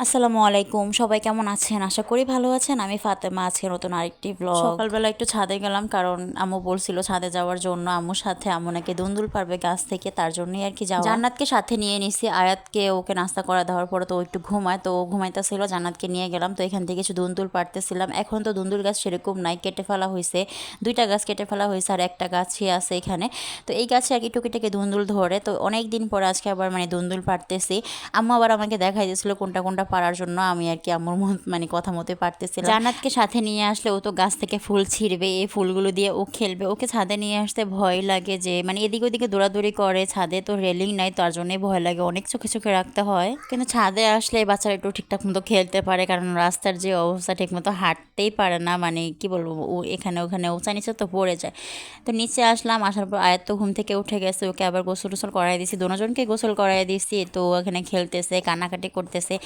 আসসালামু আলাইকুম, সবাই কেমন আছেন? আশা করি ভালো আছেন। আমি ফাতেমা, আজকে নতুন আরেকটি ব্লগ। সকালবেলা একটু ছাদে গেলাম, কারণ আম্মু বলছিল ছাদে যাওয়ার জন্য। আম্মুর সাথে আম্মু নাকি দুন্দুল পারবে গাছ থেকে, তার জন্যই আর কি যাওয়া। জান্নাতকে সাথে নিয়ে নিছি, আয়াতকে ওকে নাস্তা করা দেওয়ার পরে তো ও একটু ঘুমায়, তো ও ঘুমাইতেছিল, জান্নাতকে নিয়ে গেলাম। তো এখান থেকে কিছু দুন্দুল পারতেছিলাম। এখন তো দুন্দুল গাছ সেরকম নাই, কেটে ফেলা হয়েছে, দুইটা গাছ কেটে ফেলা হয়েছে আর একটা গাছই আছে এখানে। তো এই গাছে আর কি টুকিটাকে দুন্দুল ধরে, তো অনেক দিন পরে আজকে আবার দুন্দুল পারতেছি। আম্মু আবার আমাকে দেখাই দিয়েছিল কোনটা কোনটা পারার জন্য। আমি আর কি আম্মুর কথা মতে পারতেছিলাম। জান্নাতকে সাথে নিয়ে আসলে ও তো গাছ থেকে ফুল ছিঁড়বে, এই ফুলগুলো দিয়ে ও খেলবে। ওকে ছাদে নিয়ে আসতে ভয় লাগে, যে এদিকে ওদিকে দৌড়াদৌড়ি করে, ছাদে তো রেলিং নাই, তার জন্যই ভয় লাগে, অনেক চোখে চোখে রাখতে হয়। কিন্তু ছাদে আসলে বাচ্চারা একটু ঠিকঠাক মতো খেলতে পারে, কারণ রাস্তার যে অবস্থা ঠিক মতো হাঁটতেই পারে না, কি বলবো, ও এখানে ওখানে উঁচা নিচে তো পড়ে যায়। তো নিচে আসলাম, আসার পর আয়াত তো ঘুম থেকে উঠে গেছে, ওকে আবার গোসল টোসল করাই দিয়েছি, দুজনকে গোসল করাই দিয়েছি। তো এখানে খেলতেছে, কান্নাকাটি করতেছে,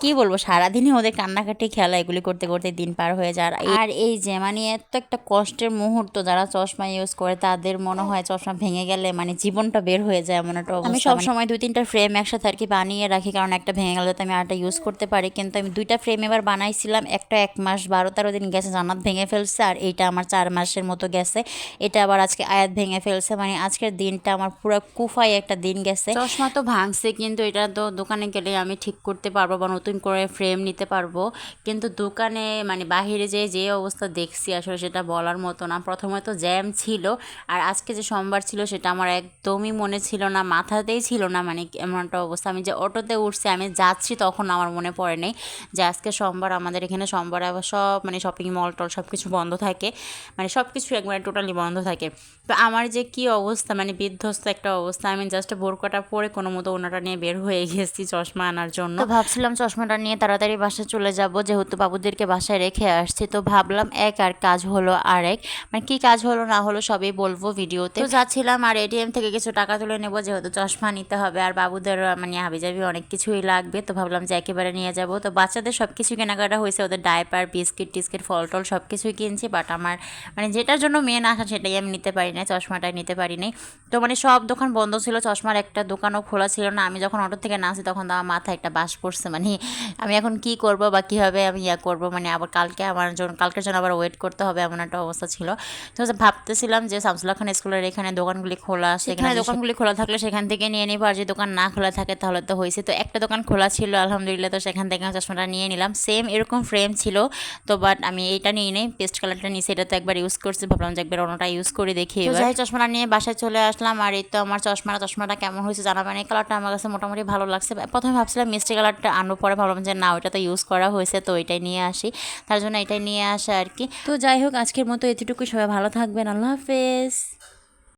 কি বলবো, সারাদিনই ওদের কান্নাকাটি খেলা এগুলি করতে করতে দিন পার হয়ে যায়। আর এই যে এত একটা কষ্টের মুহূর্ত, যারা চশমা ইউজ করে তাদের মনে হয় চশমা ভেঙে গেলে জীবনটা বের হয়ে যায় এমন একটা অবস্থা। আমি সব সময় 2-3টা ফ্রেম একসাথে আর কি বানিয়ে রাখি, কারণ একটা ভেঙে গেলে তো আমি আরেকটা ইউজ করতে পারি। কিন্তু আমি 2টা ফ্রেম এবার বানাইছিলাম, একটা 1 মাস 12-13 দিন গেছে, জান্নাত ভেঙে ফেলছে, আর এইটা আমার 4 মাসের মতো গেছে। এটা আবার আজকে আয়াত ভেঙে ফেলছে, আজকের দিনটা আমার পুরো কুফাই একটা দিন গেছে। চশমা তো ভাঙছে, কিন্তু এটা তো দোকানে গেলে আমি ঠিক করতে পারবো বা নতুন করে ফ্রেম নিতে পারবো। কিন্তু দোকানে বাহিরে যে অবস্থা দেখছি, আসলে সেটা বলার মতো না। প্রথমে তো জ্যাম ছিল, আর আজকে যে সোমবার ছিল সেটা আমার একদমই মনে ছিল না, মাথাতেই ছিল না। এমন একটা অবস্থা, আমি যে অটোতে উঠছি, আমি যাচ্ছি, তখন আমার মনে পড়ে নেই যে আজকে সোমবার। আমাদের এখানে সোমবার আবার সব শপিং মল টল সব কিছু বন্ধ থাকে, সব কিছু একবারে টোটালি বন্ধ থাকে। তো আমার যে কি অবস্থা, বিধ্বস্ত একটা অবস্থা। আমি জাস্ট বোরকাটা পরে কোনো মতো ওনাটা নিয়ে বের হয়ে গেছি চশমা আনার জন্য। তো ভাবছিলাম চশমাটা নিয়ে তাড়াতাড়ি বাসায় চলে যাব, যেহেতু বাবুদেরকে বাসায় রেখে আসছি। তো ভাবলাম এক আর কাজ হলো আরেক, কি কাজ হলো না হলো সবই বলবো ভিডিওতে। তো যাচ্ছিলাম, আর এটিএম থেকে কিছু টাকা তুলে নেবো, যেহেতু চশমা নিতে হবে, আর বাবুদের হাবিজাবি অনেক কিছুই লাগবে। তো ভাবলাম যে একেবারে নিয়ে যাব। তো বাচ্চাদের সব কিছু কেনাকাটা হয়েছে, ওদের ডাইপার, বিস্কিট টিস্কিট, ফল টল সব কিছুই কিনছি। বাট আমার যেটার জন্য মেন আসা সেটাই আমি নিতে পারি নাই, চশমাটাই নিতে পারি নাই। তো সব দোকান বন্ধ ছিল, চশমার একটা দোকানও খোলা ছিল না। আমি যখন অটো থেকে নামছি তখন তো আমার মাথায় একটা বাস পড়ছে, আমি এখন কি করব বা কীভাবে আমি করবো, আবার কালকের জন্য আবার ওয়েট করতে হবে, এমন একটা অবস্থা ছিল। তো ভাবতেছিলাম যে শামসুল্লাহ খান স্কুলের এখানে দোকানগুলি খোলা আছে, এখানে দোকানগুলি খোলা থাকলে সেখান থেকে নিয়ে নিবো, আর যে দোকান না খোলা থাকে তাহলে তো হয়েছে। তো একটা দোকান খোলা ছিল আলহামদুলিল্লাহ, তো সেখান থেকে চশমাটা নিয়ে নিলাম। সেম এরকম ফ্রেম ছিল, তো বাট আমি এইটা নিয়ে নেই, পেস্ট কালারটা নিয়েছি, এটা তো একবার ইউজ করছি, ভাবলাম যে একবার অন্যটা ইউজ করে দেখি। যাই চশমাটা নিয়ে বাসায় চলে আসলাম, আর এই তো আমার চশমাটা কেমন হয়েছে জানাবেন। এই কালারটা আমার কাছে মোটামুটি ভালো লাগছে। প্রথমে ভাবছিলাম মিষ্টি কালারটা আনবো, পরে ভাবলাম যে না, ওইটা তো ইউজ করা হয়েছে, তো ওইটাই নিয়ে আসি, তার জন্য এটাই নিয়ে আসা আর কি। তো যাই হোক, আজকের মতো এতটুকু, সবাই ভালো থাকবেন, আল্লাহ হাফেজ।